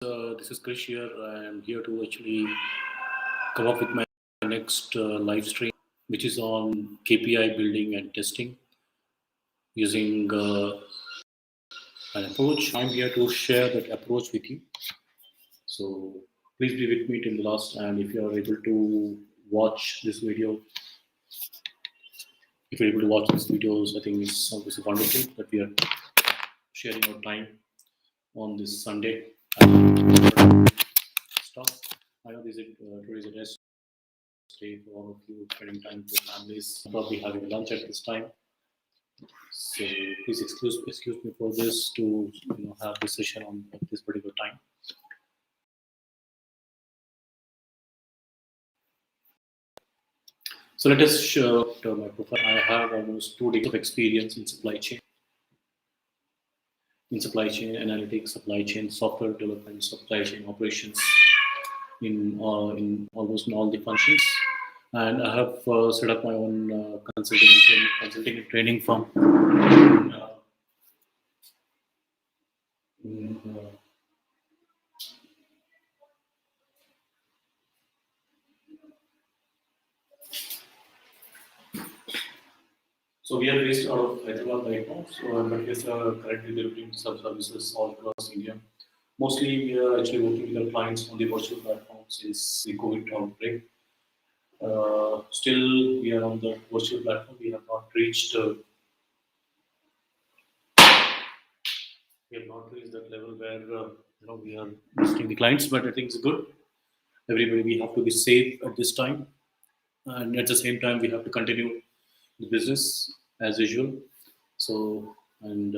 This is Krish here. I am here to actually come up with my next live stream, which is on KPI building and testing using an approach. I'm here to share that approach with you. So please be with me till the last. And if you are able to watch this video, if you're able to watch these videos, I think it's obviously wonderful that we are sharing our time on this Sunday. Stuff. I know today is a rest day for all of you, spending time with your families, probably having lunch at this time. So please excuse me for this to have this session on at this particular time. So let us show my profile. I have almost 2 decades of experience in supply chain, analytics, supply chain software development, supply chain operations in almost in all the functions. And I have set up my own consulting and training firm. So we are based out of Hyderabad right now. So but we are currently delivering some services all across India. Mostly we are actually working with our clients on the virtual platform since the COVID outbreak. Still, we are on the virtual platform. We have not reached. We have not reached that level where we are visiting the clients, but I think it's good. Everybody, we have to be safe at this time, and at the same time, we have to continue the business as usual. So, and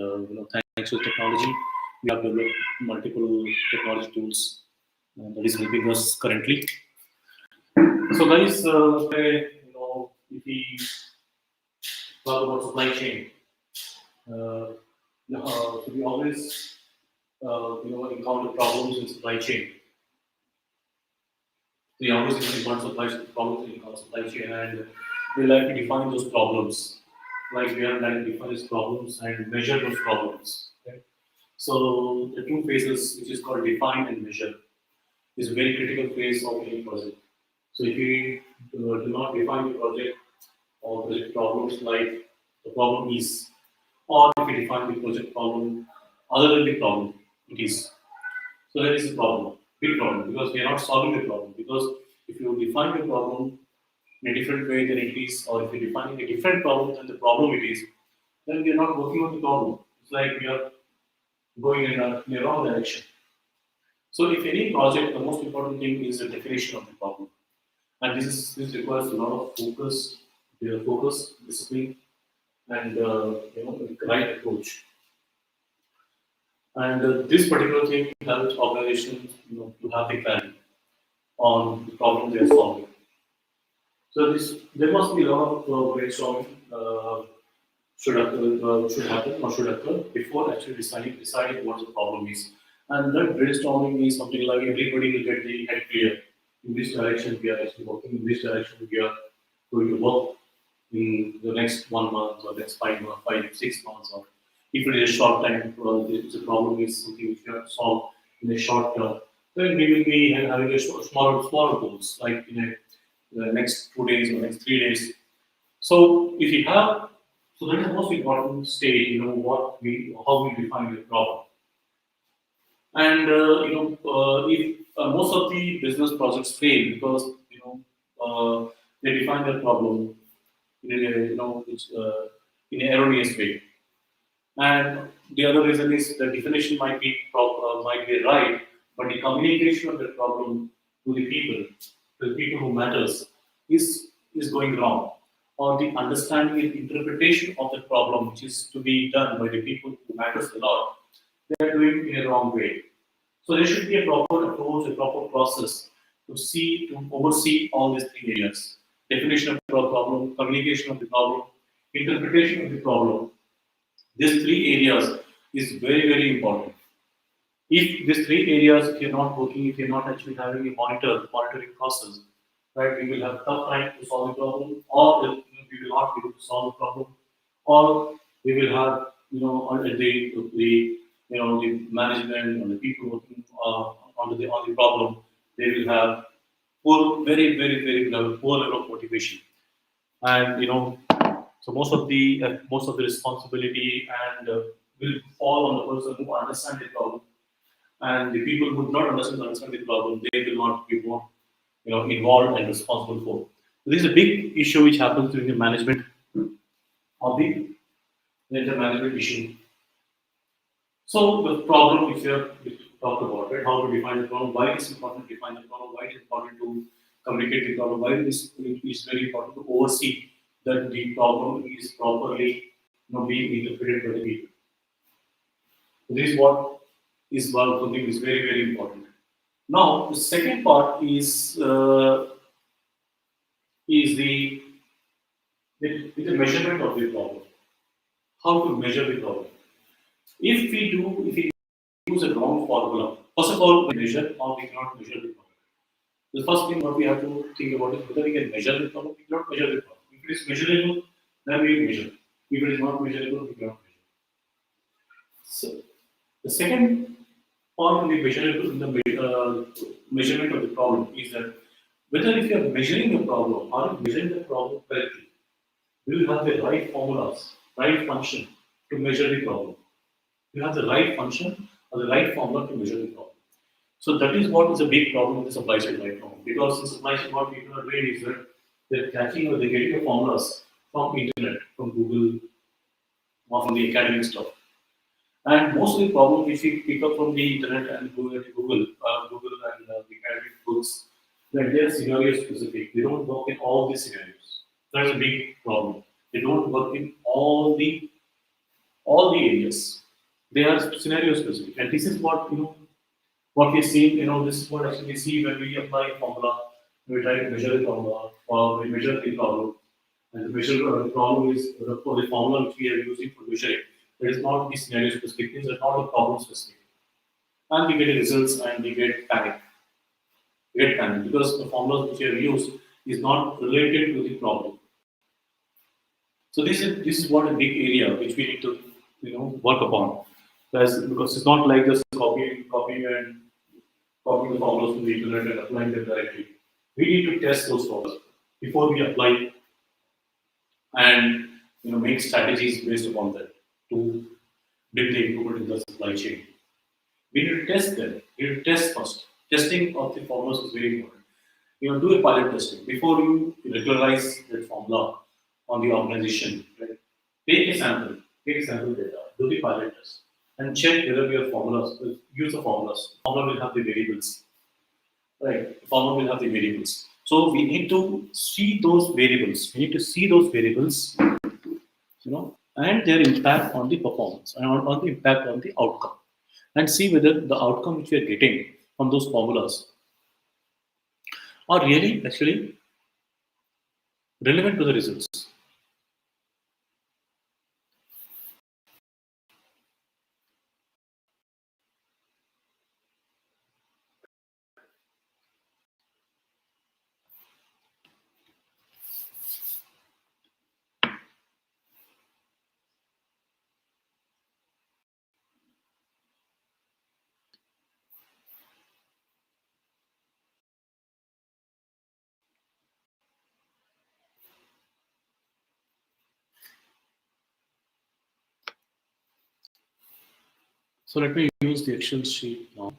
thanks to technology, we have developed multiple technology tools that is helping us currently. So, guys, if we talk about supply chain, so we always encounter problems in supply chain. We always encounter problems in supply chain, and we like to define those problems. Like we are like to define these problems and measure those problems. Okay? So the two phases, which is called define and measure, is a very critical phase of any project. So if you do not define the project or project problems like the problem is, or if you define the project problem other than the problem it is, so there is a problem, big problem, because we are not solving the problem. Because if you define the problem in a different way than it is, or if you define a different problem than the problem it is, then we are not working on the problem. It's like we are going in a wrong direction. So if any project, the most important thing is the definition of the problem. And this requires a lot of focus, discipline, and the right approach. And this particular thing helps organizations to have the clarity on the problem they are solving. So there must be a lot of brainstorming should happen or should occur before actually deciding what the problem is. And that brainstorming is something like everybody will get the head clear. In this direction we are actually working. In this direction we are going to work in the next 1 month or next 5 months, 5, 6 months, or if it is a short time, if the problem is something which you have to solve in a short term, then we will be having a smaller goals, like in the next 2 days or next 3 days. So if you have, so that is the most important stage, how we define the problem. And if most of the business projects fail because they define their problem in in an erroneous way. And the other reason is the definition might be right, but the communication of the problem to the people who matters, is going wrong, or the understanding and interpretation of the problem, which is to be done by the people who matters a lot, they are doing in a wrong way. So there should be a proper approach, a proper process to oversee all these 3 areas: definition of the problem, communication of the problem, interpretation of the problem. These 3 areas is very, very important. If these 3 areas, if you're not working, if you're not actually having a monitoring process, right, we will have tough time to solve the problem, or we will not be able to solve the problem, or we will have the management or the people working on the problem, they will have poor, very level, poor level of motivation. And so most of the responsibility and will fall on the person who understand the problem, and the people who do not understand the problem, they will not be more involved and responsible for. So this is a big issue which happens during the management of the management issue. So the problem which we talked about, right? How to define the problem, why it is important to define the problem, why it is important to communicate the problem, why it is very important to oversee that the problem is properly being interpreted by the people. This is what is one something is very important. Now the second part is the measurement of the problem. How to measure the problem? If we use a wrong formula, first of all, we measure or we cannot measure the problem. The first thing what we have to think about is whether we can measure the problem. We cannot measure the problem. If it is measurable, then we measure. If it is not measurable, we cannot measure. So the second part in the measurement of the problem is that whether if you are measuring the problem, are you measuring the problem correctly? Do you have the right formulas, right function to measure the problem? You have the right function or the right formula to measure the problem. So that is what is a big problem with the supply side right now. Because in supply side, what people are doing is that they're catching or they're getting the formulas from internet, from Google, or from the academic stuff. And most of the problems which we pick up from the internet and Google and the academic books, that they are scenario specific. They don't work in all these scenarios. That's a big problem. They don't work in all the areas. They are scenario specific, and this is what we see. This is what actually we see when we apply formula. We try to measure the formula, or we measure the problem, and the measure the problem is for the formula which we are using for measuring. It is not the scenario specific. These are not the problem specific, and we get the results and we get panic. We get panic because the formulas which we have used is not related to the problem. So this is what a big area which we need to work upon. Because it's not like just copying the formulas from the internet and applying them directly. We need to test those formulas before we apply and make strategies based upon that to bring the improvement in the supply chain. We need to test them. We need to test first. Testing of the formulas is very important. Do a pilot testing before you regularize that formula on the organization. Right? Take a sample data, do the pilot test, and check whether your formulas, use the formulas. Formula will have the variables. Right. The formula will have the variables. So we need to see those variables. We need to see those variables, and their impact on the performance and on the impact on the outcome. And see whether the outcome which we are getting from those formulas are really actually relevant to the results. So let me use the Excel sheet now.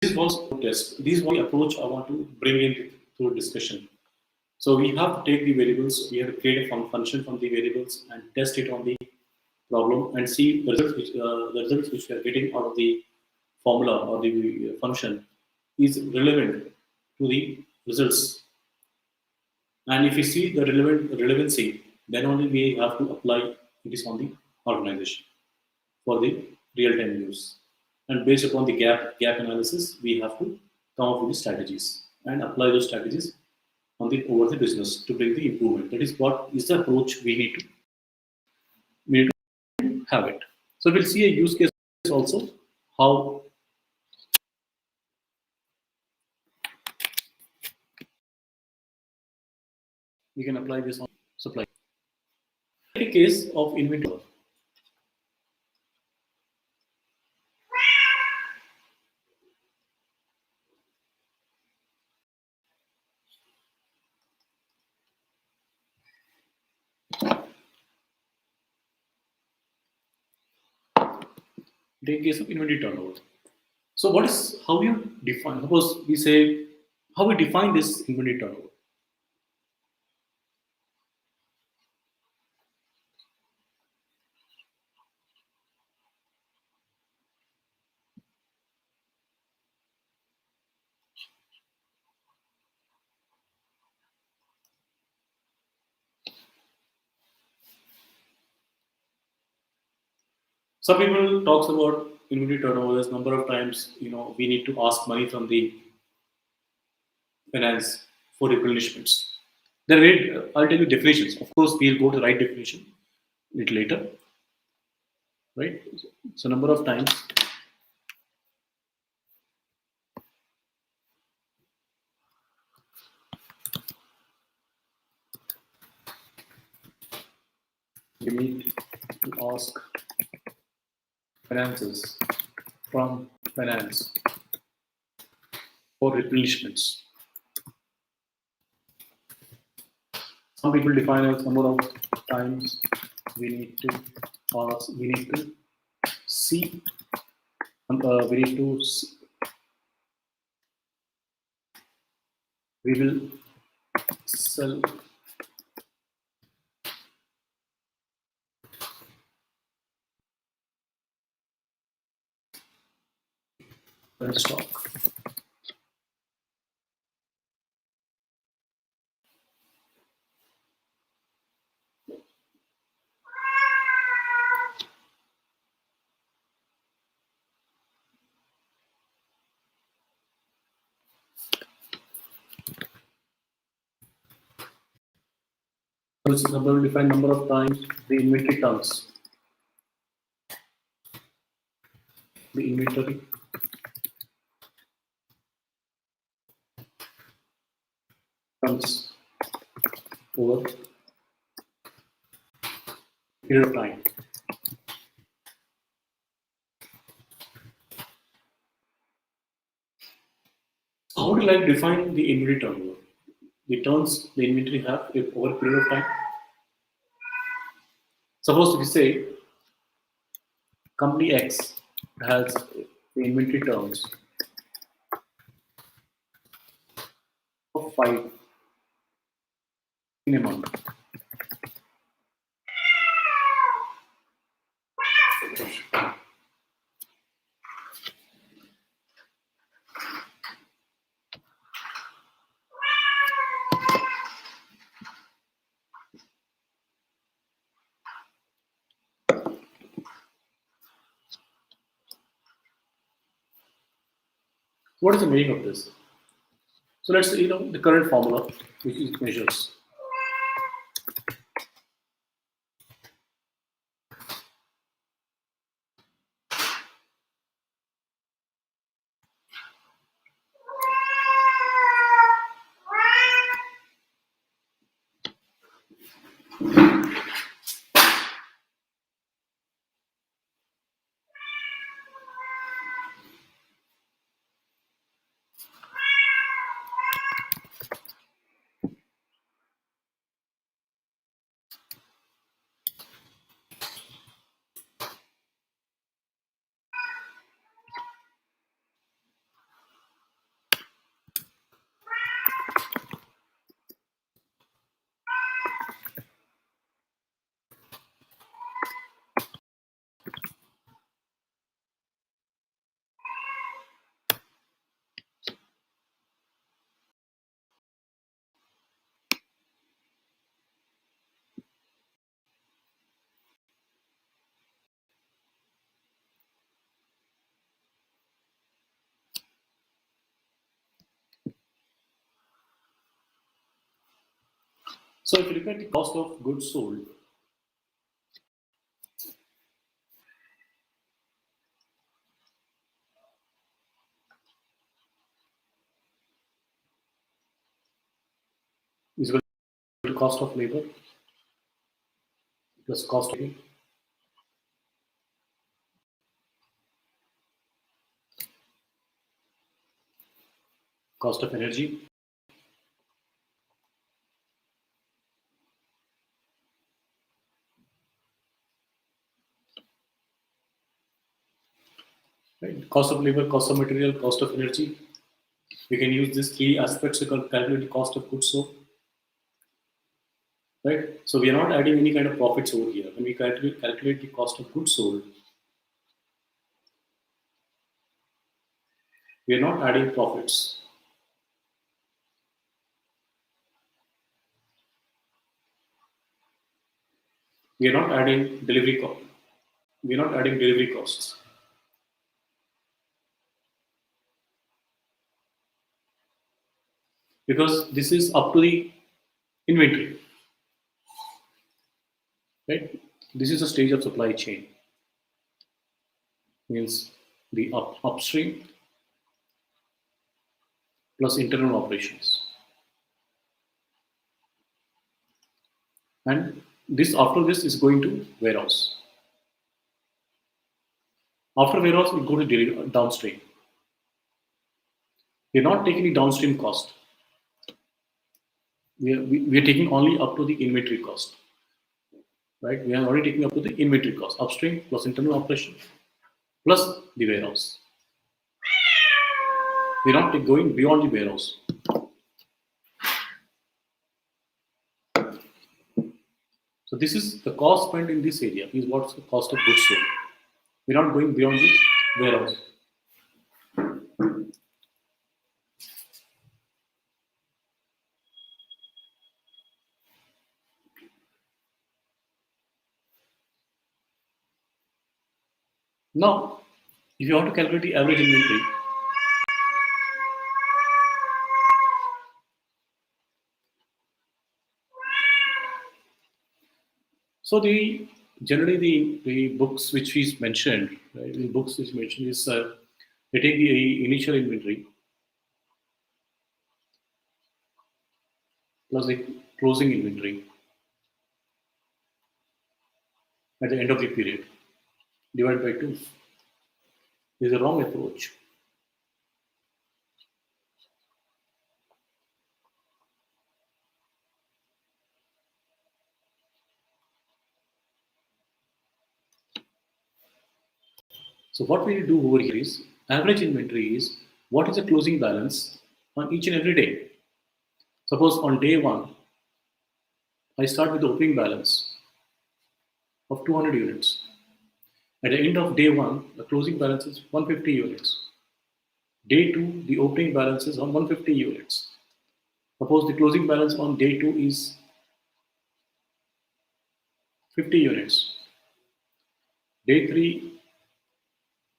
This was test. This is the approach I want to bring in through discussion. So we have to take the variables, we have to create a function from the variables and test it on the problem and see the results which we are getting out of the formula or the function is relevant to the results. And if we see the relevancy, then only we have to apply it is on the organization for the real-time use. And based upon the gap analysis, we have to come up with the strategies and apply those strategies on the over the business to bring the improvement. That is what is the approach we need to have it. So we'll see a use case also how we can apply this on supply. In the case of inventory, take case of inventory turnover. So what is how you define? Suppose we say how we define this inventory turnover. Some people talks about inventory turnover as number of times we need to ask money from the finance for replenishments. I'll tell you definitions. Of course, we'll go to the right definition a little later, right? So number of times you need to ask finances from finance for replenishments. Some people define as number of times we need to ask, we need to see, we need to, we will sell current stock. Which is number will define number of times the inventory turns. The inventory turns over period of time. How do you like define the inventory turnover? The turns the inventory have if over a period of time. Suppose we say company X has the inventory turns of 5 in a month. What is the meaning of this? So let's say the current formula which is measures. So if you look at the cost of goods sold, is equal to cost of labor plus cost of labor, cost of energy, right? Cost of labor, cost of material, cost of energy. We can use these three aspects to calculate the cost of goods sold, right? So we are not adding any kind of profits over here. When we calculate the cost of goods sold, we are not adding profits. We are not adding delivery cost. We are not adding delivery costs. Because this is up to the inventory, right? This is a stage of supply chain. Means the upstream plus internal operations. And this after this is going to warehouse. After warehouse, we go to downstream. We are not taking the downstream cost. We are taking only up to the inventory cost, right? We are already taking up to the inventory cost, upstream plus internal operation plus the warehouse. We're not going beyond the warehouse. So this is the cost spent in this area is what's the cost of goods sold. We're not going beyond the warehouse. Now, if you want to calculate the average inventory, so the generally the books which is mentioned, right, the books which mentioned is they take the initial inventory plus the closing inventory at the end of the period divided by 2. This is a wrong approach. So what we do over here is average inventory is what is the closing balance on each and every day. Suppose on day 1, I start with the opening balance of 200 units. At the end of day 1, the closing balance is 150 units. Day 2, the opening balance is on 150 units. Suppose the closing balance on day 2 is 50 units. Day 3,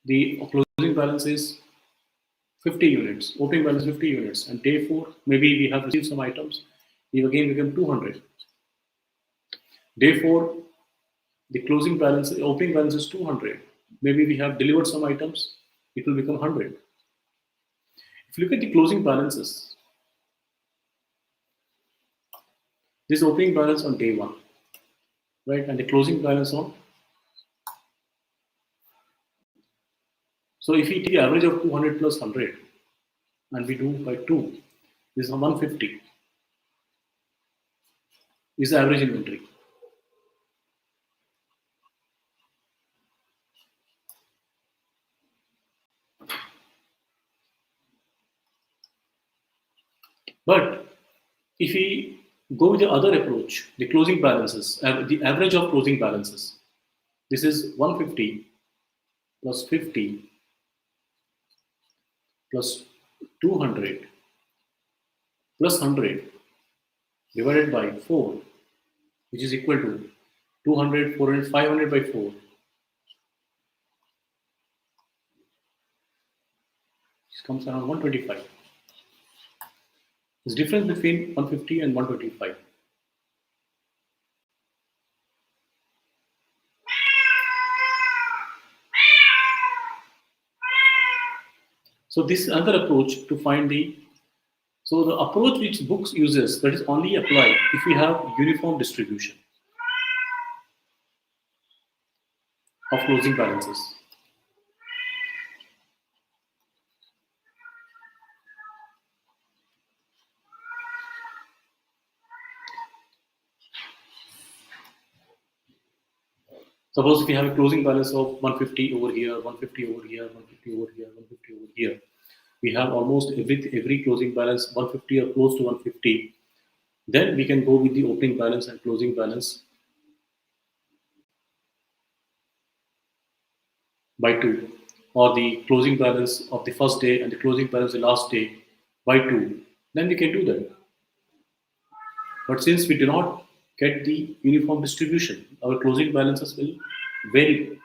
the closing balance is 50 units, opening balance 50 units. And day 4, maybe we have received some items, we again become 200. Day 4, the closing balance, the opening balance is 200. Maybe we have delivered some items, it will become 100. If you look at the closing balances, this opening balance on day 1, right, and the closing balance on. So if we take the average of 200 plus 100 and we do by 2, this is 150 is the average inventory. But if we go with the other approach, the closing balances, the average of closing balances, this is 150 plus 50 plus 200 plus 100 divided by 4, which is equal to 200, 400, 500 by 4. This comes around 125. There's difference between 150 and 125. So this is another approach to find the. So the approach which books uses, that is only applied if we have uniform distribution of closing balances. Suppose if you have a closing balance of 150 over here, 150 over here, 150 over here, 150 over here, we have almost every closing balance 150 or close to 150. Then we can go with the opening balance and closing balance by 2, or the closing balance of the first day and the closing balance of the last day by 2. Then we can do that. But since we do not get the uniform distribution, our closing balances will vary.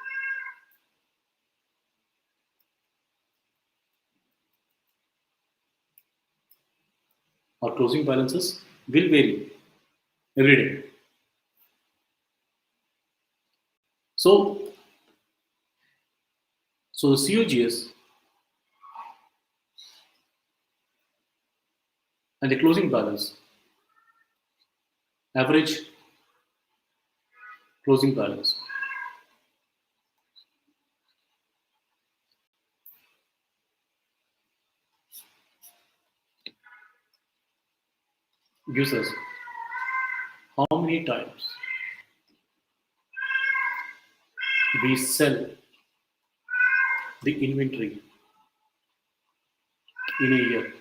Our closing balances will vary every day. So, so the COGS and the closing balance, average closing balance, gives us how many times we sell the inventory in a year.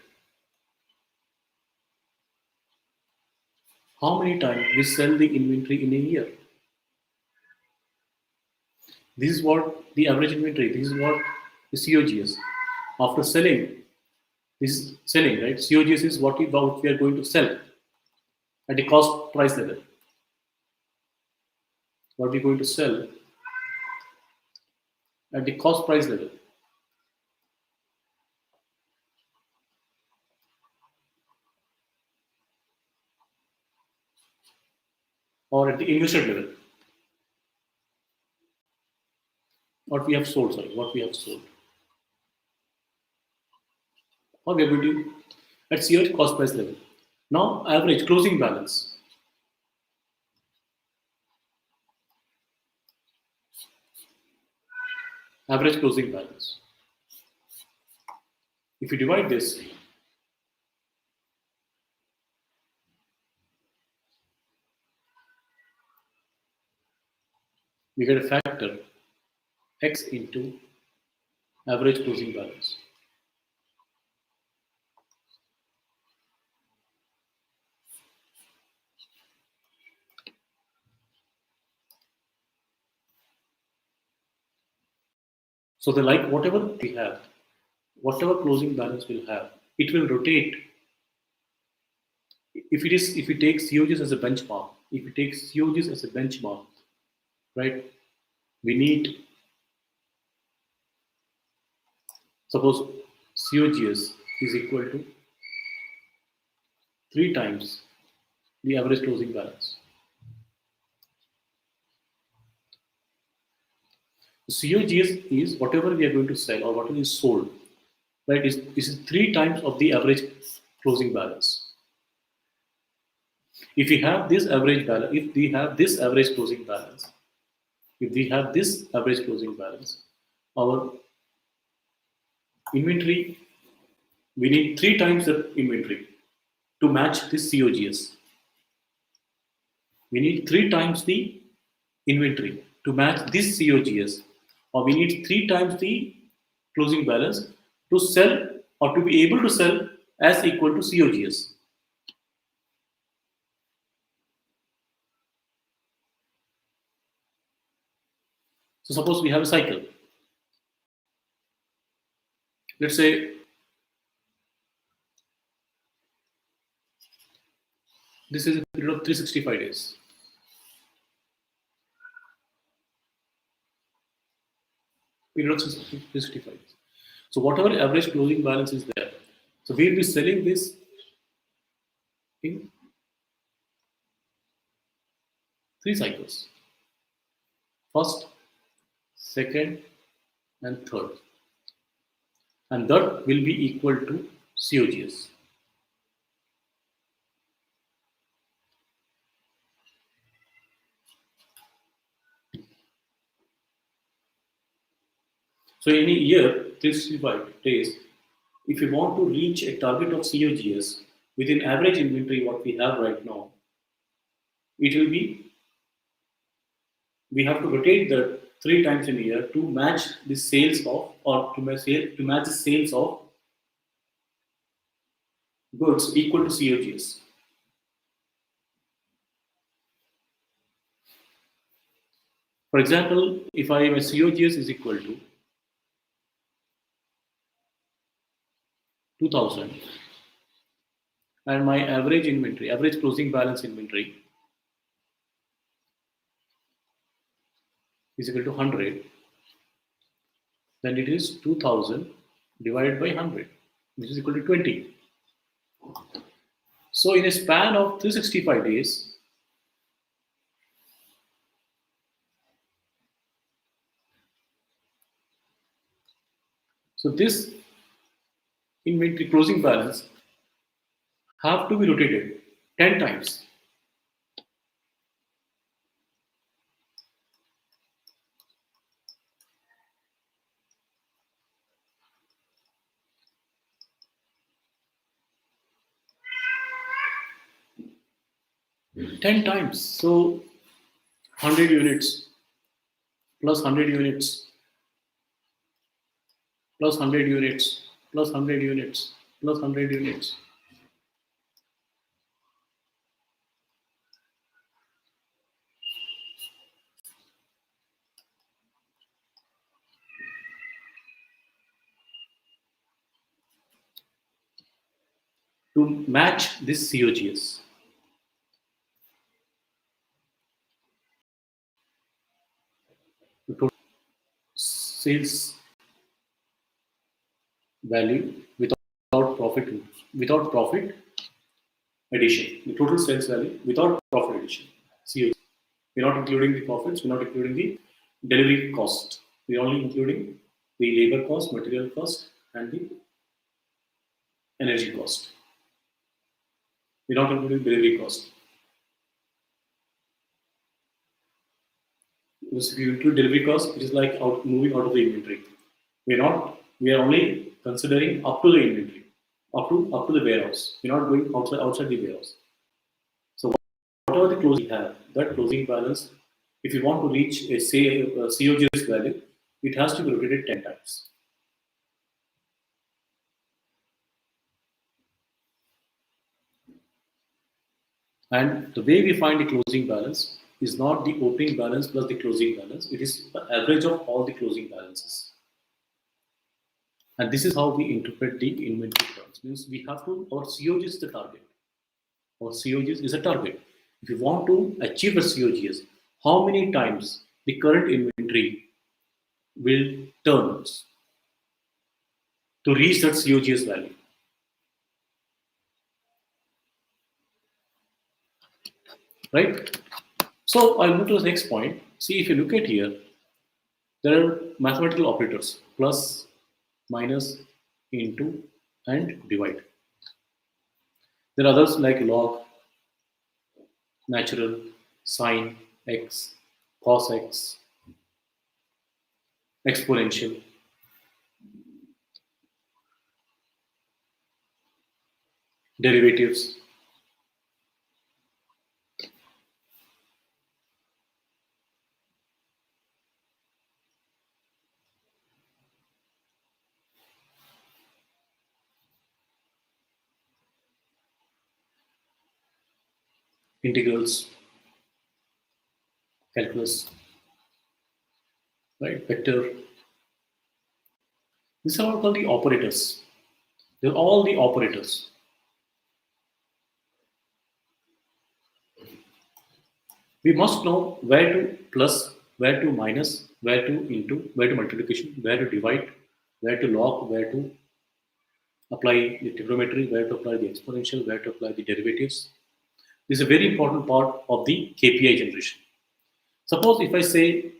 How many times we sell the inventory in a year? This is what the average inventory, this is what the COGS. After selling, this is selling, right? COGS is what we are going to sell at the cost price level. What we're going to sell at the cost price level. Or at the invested level. What we have sold, sorry, what we have sold. Or we are going to at COGS cost price level. Now, average closing balance. Average closing balance. If you divide this, we get a factor x into average closing balance. So the like whatever we have, whatever closing balance will have, it will rotate. If we take COGS as a benchmark, if we take COGS as a benchmark, right? We need, suppose COGS is equal to 3 times the average closing balance. COGS is whatever we are going to sell or whatever is sold, right? Is 3 times of the average closing balance. If we have this average balance, if we have this average closing balance, if we have this average closing balance, our inventory, we need 3 times the inventory to match this COGS. We need 3 times the inventory to match this COGS, or we need 3 times the closing balance to sell or to be able to sell as equal to COGS. So suppose we have a cycle. Let's say this is a period of 365 days. Period of 365 days. So whatever average closing balance is there, so we'll be selling this in 3 cycles. First, second, and third. and that will be equal to COGS. So in a year, 365 days, if you want to reach a target of COGS within average inventory what we have right now, it will be, we have to rotate the 3 times in a year to match the sales of, or to match the sales of goods equal to COGS. For example, if I my COGS is equal to 2000 and my average inventory, average closing balance inventory is equal to 100, then it is 2000 divided by 100, which is equal to 20. So in a span of 365 days, so this inventory closing balance have to be rotated 10 times. 10 times. So 100 units plus 100 units plus 100 units plus 100 units plus 100 units. To match this COGS. The total sales value without profit addition. The total sales value without profit addition. COGS. We're not including the profits, we're not including the delivery cost. We're only including the labor cost, material cost, and the energy cost. We're not including delivery cost. Because if you include delivery cost, it is like moving out of the inventory. We are only considering up to the inventory, up to the warehouse. We're not going outside the warehouse. So whatever the closing we have, that closing balance, if you want to reach a COGS value, it has to be rotated 10 times. And the way we find the closing balance is not the opening balance plus the closing balance. It is the average of all the closing balances. And this is how we interpret the inventory terms. Means we have to, our COGS is the target. Our COGS is a target. If you want to achieve a COGS, how many times the current inventory will turn to reach that COGS value? Right? So I'll move to the next point. See, if you look at here, there are mathematical operators: plus, minus, into, and divide. There are others like log, natural, sine, x, cos x, exponential. Derivatives. Integrals, calculus, right? Vector. These are all called the operators. They're all the operators. We must know where to plus, where to minus, where to into, where to multiplication, where to divide, where to log, where to apply the trigonometry, where to apply the exponential, where to apply the derivatives. This is a very important part of the KPI generation. Suppose if I say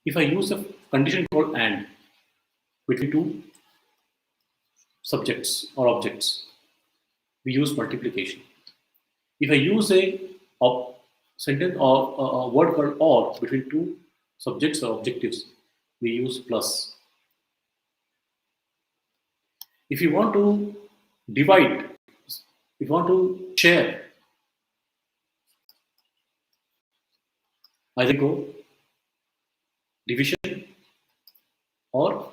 If I use a condition called AND between two subjects or objects, we use multiplication. If I use a sentence or a word called OR between two subjects or objectives, we use plus. If you want to divide, if you want to share, either go division or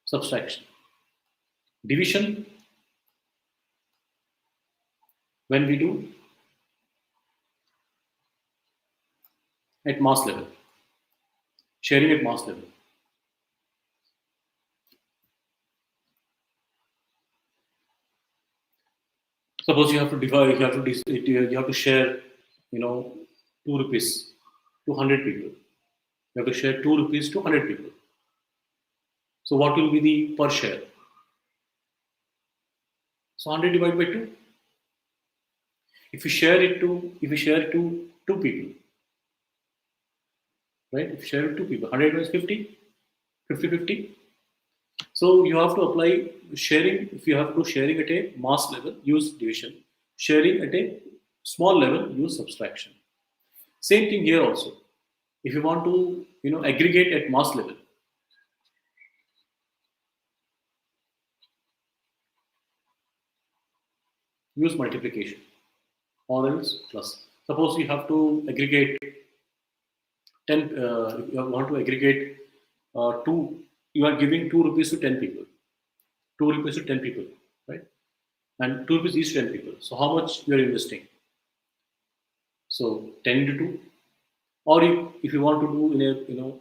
subtraction. Division, when we do at mass level, sharing at mass level. Suppose you have to divide, you have to share, 2 rupees to 100 people. You have to share 2 rupees to 100 people. So what will be the per share? So 100 divided by 2. If you share it to two people, right? If you share it to two people, 100 minus 50, 50, 50. So you have to apply sharing. If you have to sharing at a mass level, use division. Sharing at a small level, use subtraction. Same thing here also. If you want to, aggregate at mass level, use multiplication or else plus. Suppose you have to aggregate 10, you want to aggregate two, you are giving 2 rupees to 10 people. 2 rupees to 10 people, right? And 2 rupees each to 10 people. So how much you are investing? So 10 into 2. Or if you want to do in a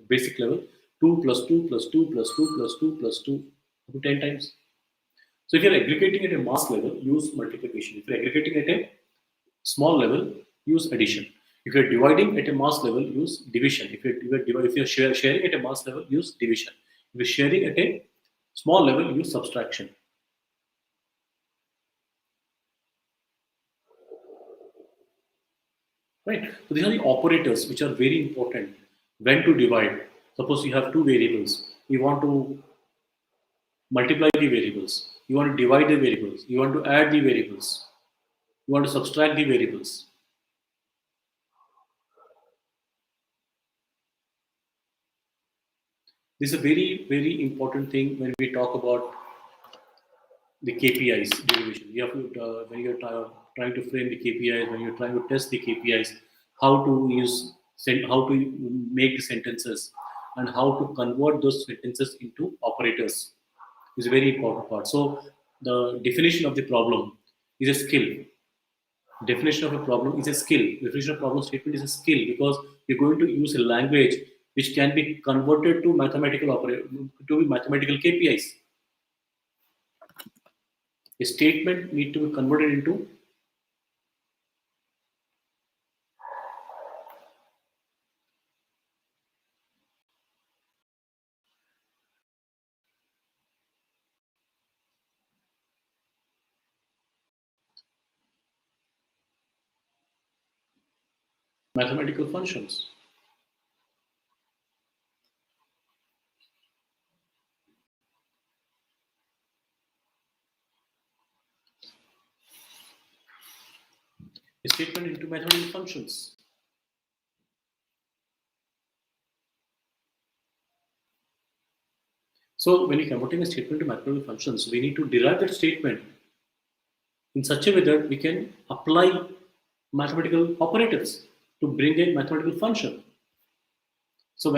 basic level, 2 plus 2 plus 2 plus 2 plus 2 plus 2 up to 10 times. So if you're aggregating at a mass level, use multiplication. If you're aggregating at a small level, use addition. If you're dividing at a mass level, use division. If you're sharing at a mass level, use division. If you're sharing at a small level, use subtraction. Right? So these are the operators which are very important. When to divide. Suppose you have two variables. You want to multiply the variables. You want to divide the variables. You want to add the variables. You want to subtract the variables. This is a very, very important thing when we talk about the KPIs derivation. You have to, when you're trying to frame the KPIs, when you're trying to test the KPIs, how to how to make the sentences, and how to convert those sentences into operators is a very important part. So the definition of the problem is a skill. Definition of a problem is a skill. Definition of problem statement is a skill because you're going to use a language which can be converted to mathematical KPIs. A statement need to be converted into mathematical functions. A statement into mathematical functions. So when you're converting a statement to mathematical functions, we need to derive that statement in such a way that we can apply mathematical operators to bring a mathematical function. So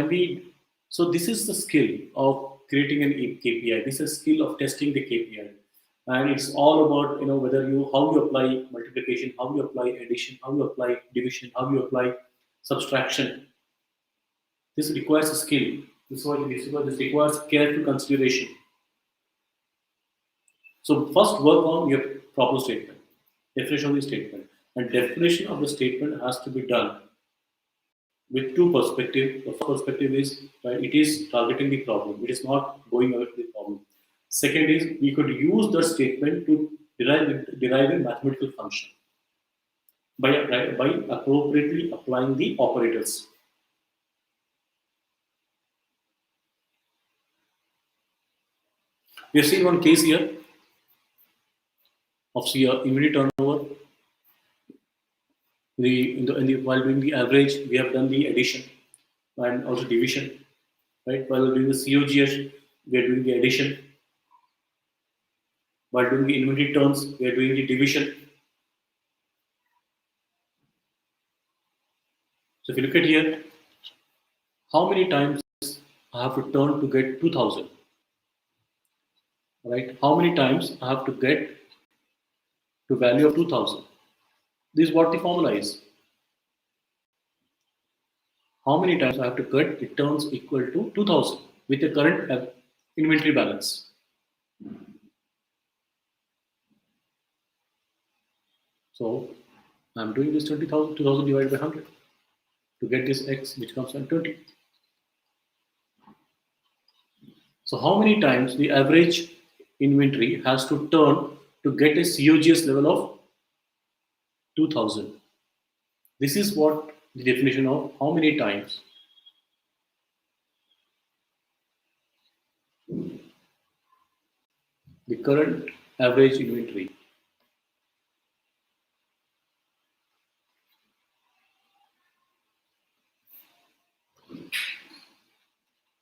so this is the skill of creating an KPI. This is skill of testing the KPI, and it's all about whether how you apply multiplication, how you apply addition, how you apply division, how you apply subtraction. This requires a skill. This requires careful consideration. So first work on your problem statement, definition of the statement, and definition of the statement has to be done with two perspectives. The first perspective is it is targeting the problem. It is not going away from the problem. Second is we could use the statement to derive a mathematical function by appropriately applying the operators. We have seen one case here of inventory turnover. While doing the average, we have done the addition and also division. Right? While doing the COGS, we are doing the addition. While doing the inventory turns, we are doing the division. So if you look at here, how many times I have to turn to get 2000? Right? How many times I have to get to value of 2000? This is what the formula is. How many times I have to cut the turns equal to 2000 with the current inventory balance. So I'm doing this 20,000, 2000 divided by 100 to get this x, which comes from 20. So how many times the average inventory has to turn to get a COGS level of 2000? This is what the definition of how many times the current average inventory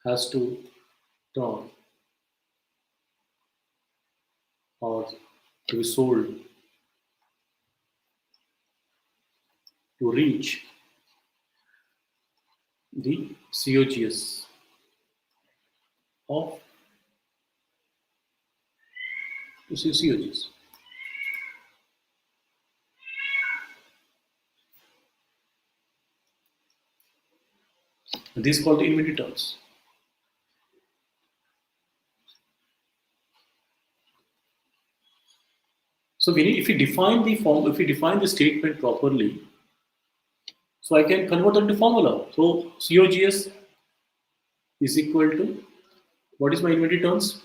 has to turn or to be sold to reach the COGS of COGS. This is called the inventory turns. So if we define the form, if we define the statement properly, so I can convert that to formula. So COGS is equal to, what is my inventory turns?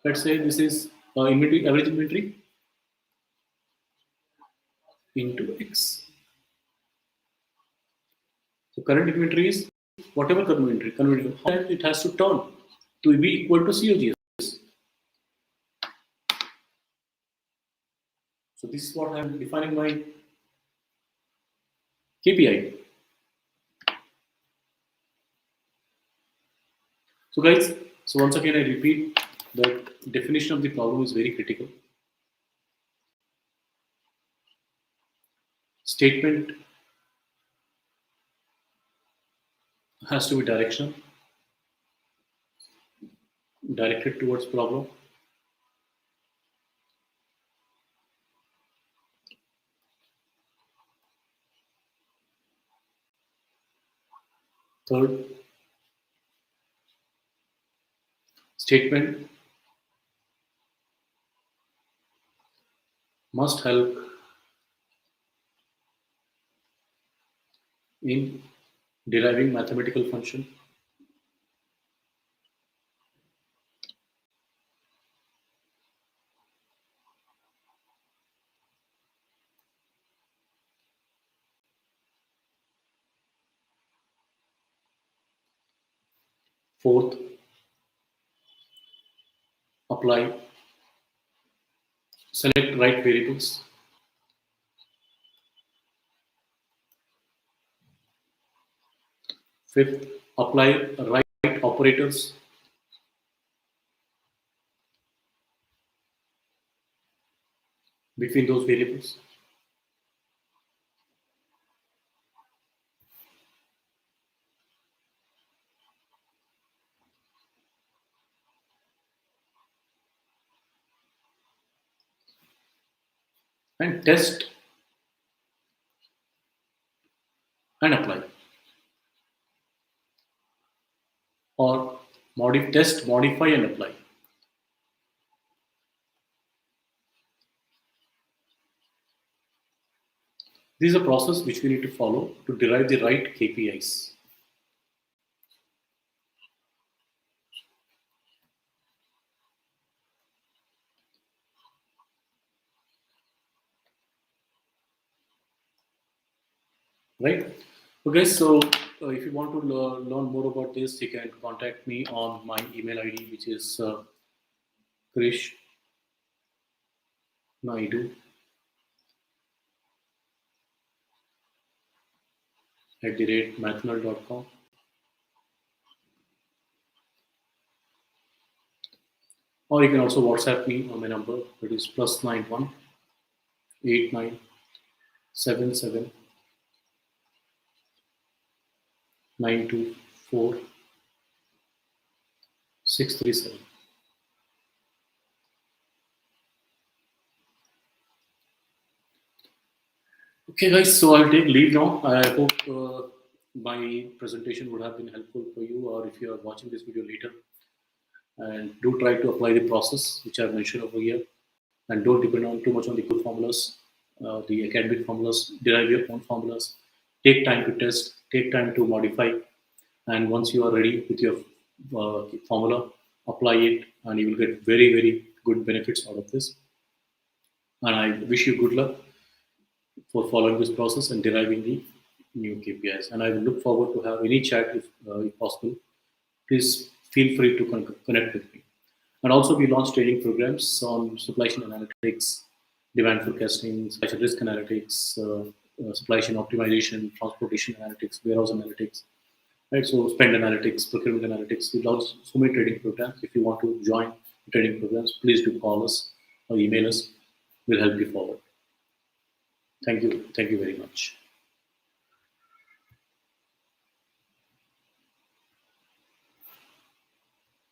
Let's say this is inventory, average inventory into X. So current inventory is whatever current inventory, how it has to turn to be equal to COGS. So this is what I am defining my KPI. So guys, so once again I repeat, the definition of the problem is very critical. Statement has to be directional, directed towards problem. Third, statement must help in deriving mathematical function. Fourth, apply, select right variables. Fifth, apply right operators. Between those variables. And test and apply. Or test, modify and apply. This is a process which we need to follow to derive the right KPIs. Right? Okay, so if you want to learn more about this, you can contact me on my email ID, which is Krish Naidu @mathnal.com, or you can also WhatsApp me on my number, that is +91 89 77 924 637. Okay, guys, so I'll take leave now. I hope my presentation would have been helpful for you, or if you are watching this video later, and do try to apply the process which I've mentioned over here, and don't depend on too much on the good formulas, the academic formulas. Derive your own formulas. Take time to test. Take time to modify. And once you are ready with your formula, apply it, and you will get very, very good benefits out of this. And I wish you good luck for following this process and deriving the new KPIs. And I will look forward to have any chat if possible. Please feel free to connect with me. And also, we launched training programs on supply chain analytics, demand forecasting, supply chain risk analytics, supply chain optimization, transportation analytics, warehouse analytics, right? So, spend analytics, procurement analytics. We launched so many training programs. If you want to join the training programs, please do call us or email us. We'll help you forward. Thank you. Thank you very much.